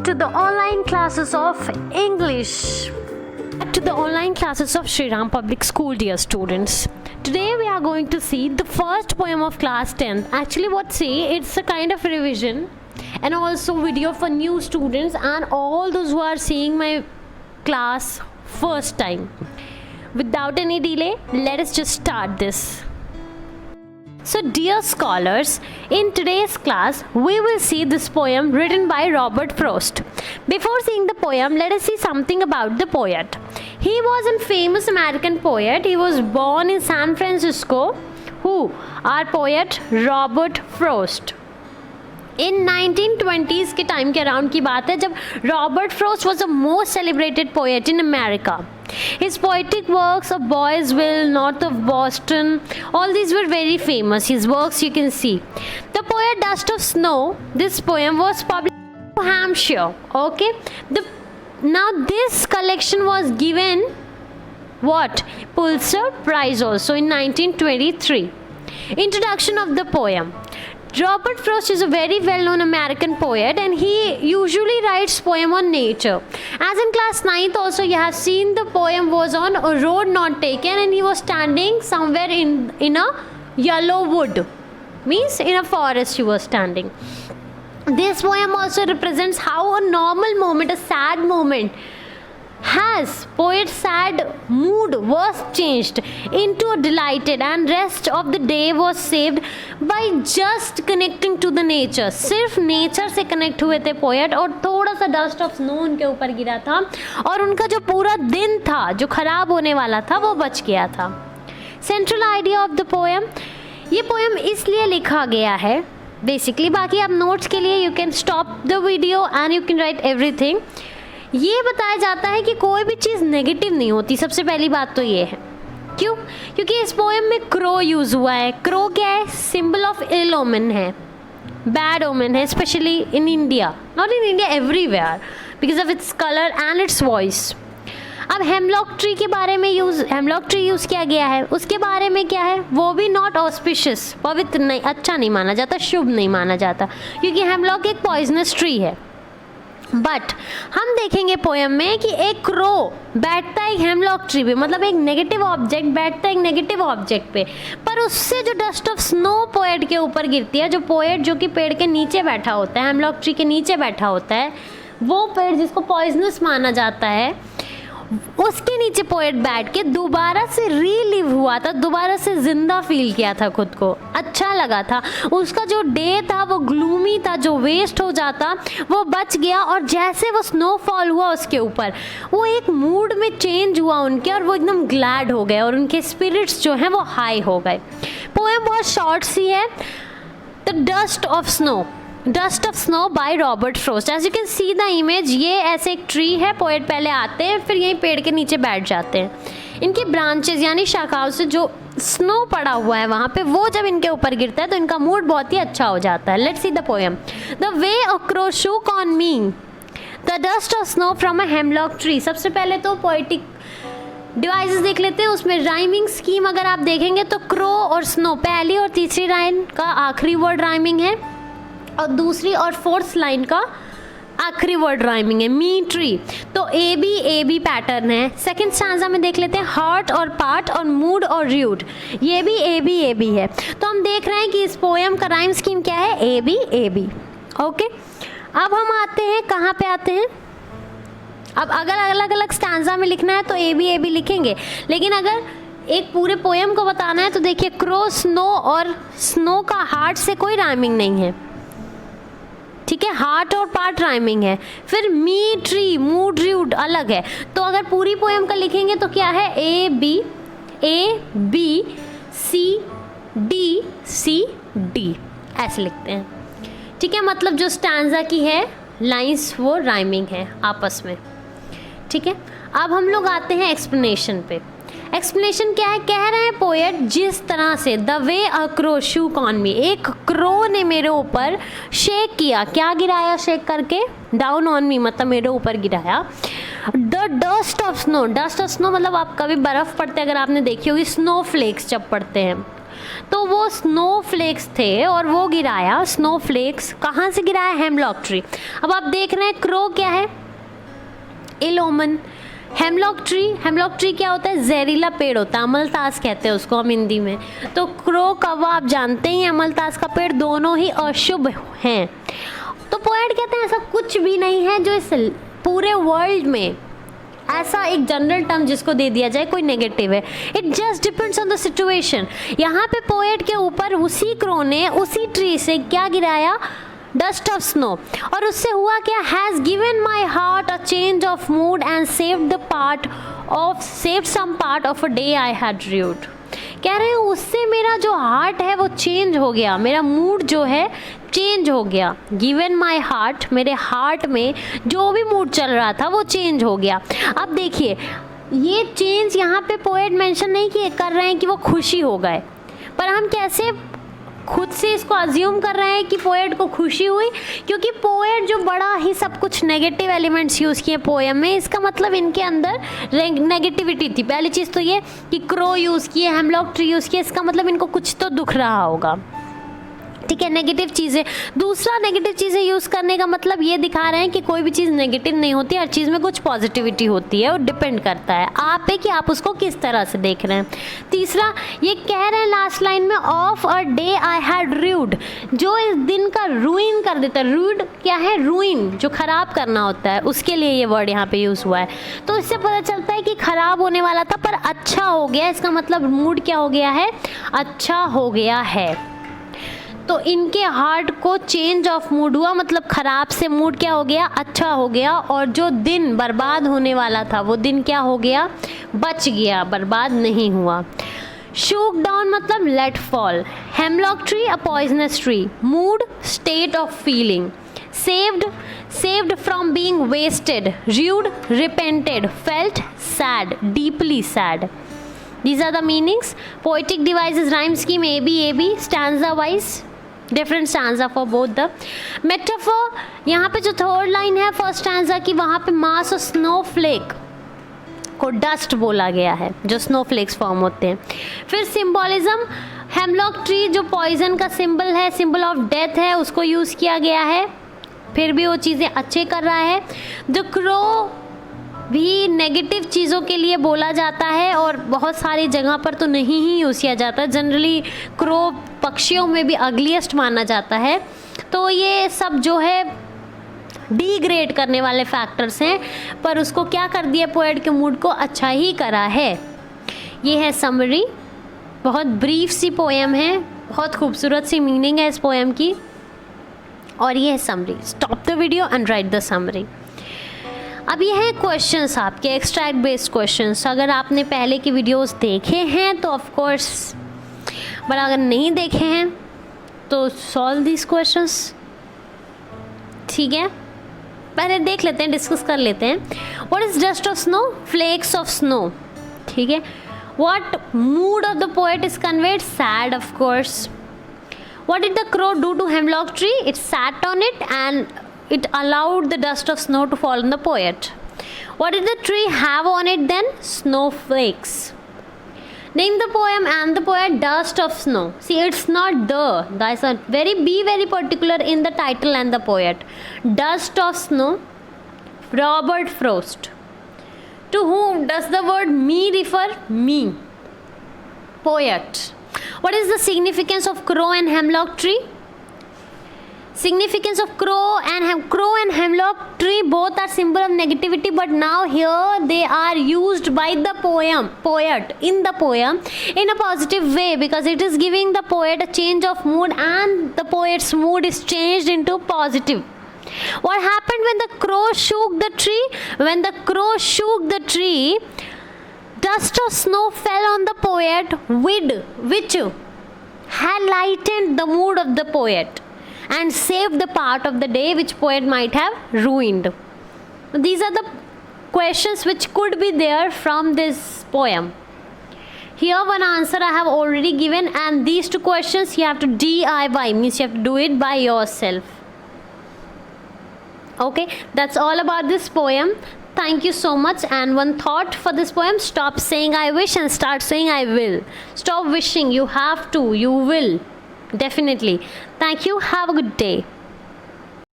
to the online classes of English. Back to the online classes of Sri Ram Public School, dear students. Today we are going to see the first poem of class 10th. Actually, it's a kind of revision and also video for new students and all those who are seeing my class first time. Without any delay, let us just start this. So dear scholars, in today's class we will see this poem written by Robert Frost. Before seeing the poem, let us see something about the poet. He was a famous American poet. He was born in San Francisco. Who? Our poet Robert Frost. In 1920s के time के around की बात है जब Robert frost was the most celebrated poet in America. His poetic works of Boysville, north of Boston, all these were very famous. His works you can see. The poet Dust of Snow, this poem was published in New Hampshire. Okay. Now this collection was given what? Pulitzer Prize also in 1923. Introduction of the poem. Robert Frost is a very well-known American poet and he usually writes poem on nature. As in class 9th also you have seen the poem was on a road not taken and he was standing somewhere in a yellow wood. Means in a forest he was standing. This poem also represents how a normal moment, a sad moment, poet's sad mood was changed into a delighted and rest of the day was saved by just connecting to the nature. सिर्फ nature से connect हुए थे poet और थोड़ा सा dust of snow उनके ऊपर गिरा था और उनका जो पूरा दिन था जो खराब होने वाला था वो बच गया था. Central idea of the poem, ये पोएम इसलिए लिखा गया है बेसिकली, बाकी आप नोट्स के लिए you can stop the video and you can write everything. ये बताया जाता है कि कोई भी चीज़ नेगेटिव नहीं होती. सबसे पहली बात तो ये है. क्यों? क्योंकि इस पोएम में क्रो यूज़ हुआ है. क्रो क्या है? सिंबल ऑफ इल ओमेन है, बैड ओमेन है, specially in India, not in India, everywhere, because of its colour and it's voice. अब हेमलॉक ट्री के बारे में हेमलॉक ट्री यूज़ किया गया है. उसके बारे में क्या है? वो भी नॉट ऑस्पिशियस, पवित्र नहीं, अच्छा नहीं माना जाता, शुभ नहीं माना जाता, क्योंकि हेमलॉक एक पॉइजनस ट्री है. बट हम देखेंगे पोएम में कि एक क्रो बैठता है एक हेमलॉक ट्री पे, मतलब एक नेगेटिव ऑब्जेक्ट बैठता है एक नेगेटिव ऑब्जेक्ट पे, पर उससे जो डस्ट ऑफ स्नो पोएट के ऊपर गिरती है, जो पोएट जो कि पेड़ के नीचे बैठा होता है, हेमलॉक ट्री के नीचे बैठा होता है, वो पेड़ जिसको पॉइजनस माना जाता है, उसके नीचे पोएट बैठ के दोबारा से रीलिव हुआ था, दोबारा से जिंदा फील किया था खुद को, अच्छा लगा था. उसका जो डे था वो ग्लूमी था, जो वेस्ट हो जाता वो बच गया और जैसे वो स्नोफॉल हुआ उसके ऊपर वो एक मूड में चेंज हुआ उनके और वो एकदम ग्लैड हो गए और उनके स्पिरिट्स जो हैं वो हाई हो गए. पोएम बहुत शॉर्ट सी है. The dust of snow, dust of snow by Robert Frost. As you can see the image, ये ऐसे एक ट्री है, पोएट पहले आते हैं फिर यहीं पेड़ के नीचे बैठ जाते हैं. इनकी ब्रांचेस यानी शाखाओं से जो स्नो पड़ा हुआ है वहाँ पे, वो जब इनके ऊपर गिरता है तो इनका मूड बहुत ही अच्छा हो जाता है. Let's see the poem. The way a crow shook on me the dust of snow from a hemlock tree. सबसे पहले तो पोएटिक डिवाइसेस देख लेते हैं. उसमें राइमिंग स्कीम अगर आप देखेंगे तो क्रो और स्नो पहली और तीसरी लाइन का आखिरी वर्ड राइमिंग है और दूसरी और फोर्थ लाइन का आखिरी वर्ड राइमिंग है. मी ट्री, तो ए बी पैटर्न है. सेकंड स्टैंजा में देख लेते हैं हार्ट और पार्ट और मूड और रूट, ये भी ए बी है. तो हम देख रहे हैं कि इस पोएम का राइम स्कीम क्या है? A B. ओके. अब हम आते हैं, कहाँ पे आते हैं? अब अगर अलग अलग स्टैंजा में लिखना है तो ए बी लिखेंगे, लेकिन अगर एक पूरे पोएम को बताना है तो देखिए क्रो, स्नो और स्नो का हार्ट से कोई राइमिंग नहीं है, ठीक है, हार्ट और पार्ट राइमिंग है. फिर मी ट्री, मूड रूट अलग है. तो अगर पूरी पोएम का लिखेंगे तो क्या है? ए बी सी डी ऐसे लिखते हैं, ठीक है. मतलब जो स्टैंजा की है लाइंस वो राइमिंग है आपस में, ठीक है. अब हम लोग आते हैं एक्सप्लेनेशन पे. एक्सप्लेनेशन क्या है? कह रहे हैं पोएट जिस तरह से the way a crow shook on me, एक क्रो ने मेरे ऊपर शेक किया. क्या गिराया शेक करके? डाउन ऑन मी, मतलब मेरे ऊपर गिराया. The dust of snow, dust of snow मतलब आप कभी बर्फ़ पड़ते अगर आपने देखी होगी, स्नो फ्लेक्स जब पड़ते हैं तो वो स्नोफ्लेक्स थे और वो गिराया, स्नोफ्लेक्स कहाँ से गिराया? Hemlock tree. अब आप देख रहे हैं क्रो क्या है? इल ओमन। हेमलॉक ट्री क्या होता है? जहरीला पेड़ होता है, अमलतास कहते हैं उसको हम हिंदी में। तो क्रो कौवा आप जानते ही, अमलतास का पेड़, दोनों ही अशुभ हैं। तो पोएट कहते हैं ऐसा कुछ भी नहीं है जो इस पूरे वर्ल्ड में ऐसा एक जनरल टर्म जिसको दे दिया जाए कोई नेगेटिव है। It just depends on the situation. यहाँ पे पोएट के ऊपर उसी क्रो ने उसी ट्री से क्या गिराया? Dust of snow. और उससे हुआ क्या? Has given my heart a change of mood and saved some part of a day I had rued. कह रहे हैं उससे मेरा जो हार्ट है वो चेंज हो गया, मेरा मूड जो है चेंज हो गया। गिवन माई हार्ट, मेरे हार्ट में जो भी मूड चल रहा था वो चेंज हो गया। अब देखिए ये चेंज यहाँ पे पोएट मेंशन नहीं किए कर रहे हैं कि वो खुशी हो गए, पर हम कैसे खुद से इसको अज्यूम कर रहे हैं कि पोएट को खुशी हुई, क्योंकि पोएट जो बड़ा ही सब कुछ नेगेटिव एलिमेंट्स यूज़ किए पोएम में, इसका मतलब इनके अंदर नेगेटिविटी थी। पहली चीज़ तो ये कि क्रो यूज़ किए, हेमलॉक ट्री यूज़ किए, इसका मतलब इनको कुछ तो दुख रहा होगा, ठीक है, नेगेटिव चीज़ें। दूसरा, नेगेटिव चीज़ें यूज़ करने का मतलब ये दिखा रहे हैं कि कोई भी चीज़ नेगेटिव नहीं होती, हर चीज़ में कुछ पॉजिटिविटी होती है और डिपेंड करता है आप पे कि आप उसको किस तरह से देख रहे हैं। तीसरा, ये कह रहे हैं लास्ट लाइन में, of a day I had rued, जो इस दिन का रूइन कर देता है। रूड क्या है? रूइन, जो ख़राब करना होता है, उसके लिए ये वर्ड यहाँ पे यूज़ हुआ है। तो इससे पता चलता है कि ख़राब होने वाला था पर अच्छा हो गया, इसका मतलब मूड क्या हो गया है? अच्छा हो गया है। तो इनके हार्ट को चेंज ऑफ मूड हुआ, मतलब ख़राब से मूड क्या हो गया? अच्छा हो गया। और जो दिन बर्बाद होने वाला था वो दिन क्या हो गया? बच गया, बर्बाद नहीं हुआ। शूक डाउन मतलब let fall. Hemlock tree a poisonous tree. Mood state of feeling. Saved from being wasted. Rued repented. Felt sad, deeply sad. These are the meanings. Poetic devices, rhyme scheme AB, stanza wise, different stanza for both the. Metaphor, यहाँ पे जो third line है first stanza की, वहाँ पे मास और Snowflake को dust बोला गया है, जो स्नोफ्लेक्स फॉर्म होते हैं। फिर सिम्बोलिज्म, हेमलॉक ट्री जो पॉइजन का सिंबल है, सिंबल ऑफ डेथ है, उसको यूज़ किया गया है, फिर भी वो चीज़ें अच्छे कर रहा है। द क्रो भी नेगेटिव चीज़ों के लिए बोला जाता है और बहुत सारी जगह पर तो नहीं ही यूज़ किया जाता। जनरली क्रो पक्षियों में भी अगलीस्ट माना जाता है। तो ये सब जो है डिग्रेड करने वाले फैक्टर्स हैं, पर उसको क्या कर दिया? पोएट के मूड को अच्छा ही करा है। ये है समरी, बहुत ब्रीफ सी पोएम है, बहुत खूबसूरत सी मीनिंग है इस पोएम की, और ये है summary. Stop the video and right the summary. अब ये हैं क्वेश्चंस आपके, एक्सट्रैक्ट बेस्ड क्वेश्चंस। अगर आपने पहले की वीडियोस देखे हैं तो ऑफ कोर्स, पर अगर नहीं देखे हैं तो सॉल्व दिस क्वेश्चंस, ठीक है। पहले देख लेते हैं, डिस्कस कर लेते हैं। What is dust of snow? Flakes of snow, ठीक है। What mood of the poet is conveyed? Sad, of course. What did the crow do to hemlock tree? It sat on it and it allowed the dust of snow to fall on the poet. What did the tree have on it then? Snowflakes. Name the poem and the poet. Dust of snow. See, it's not the. Guys, be very particular in the title and the poet. Dust of snow. Robert Frost. To whom does the word me refer? Me. Poet. What is the significance of crow and hemlock tree? Significance of crow and hemlock tree both are symbol of negativity, but now here they are used by the poet in the poem in a positive way, because it is giving the poet a change of mood and the poet's mood is changed into positive. What happened when the crow shook the tree? When the crow shook the tree, dust of snow fell on the poet, which had lightened the mood of the poet and saved the part of the day which poet might have ruined. These are the questions which could be there from this poem. Here one answer I have already given, and these two questions you have to DIY, means you have to do it by yourself. Okay, that's all about this poem. thank you so much. And one thought for this poem: stop saying I wish and start saying I will. Stop wishing, you have to, you will. Definitely. Thank you. Have a good day.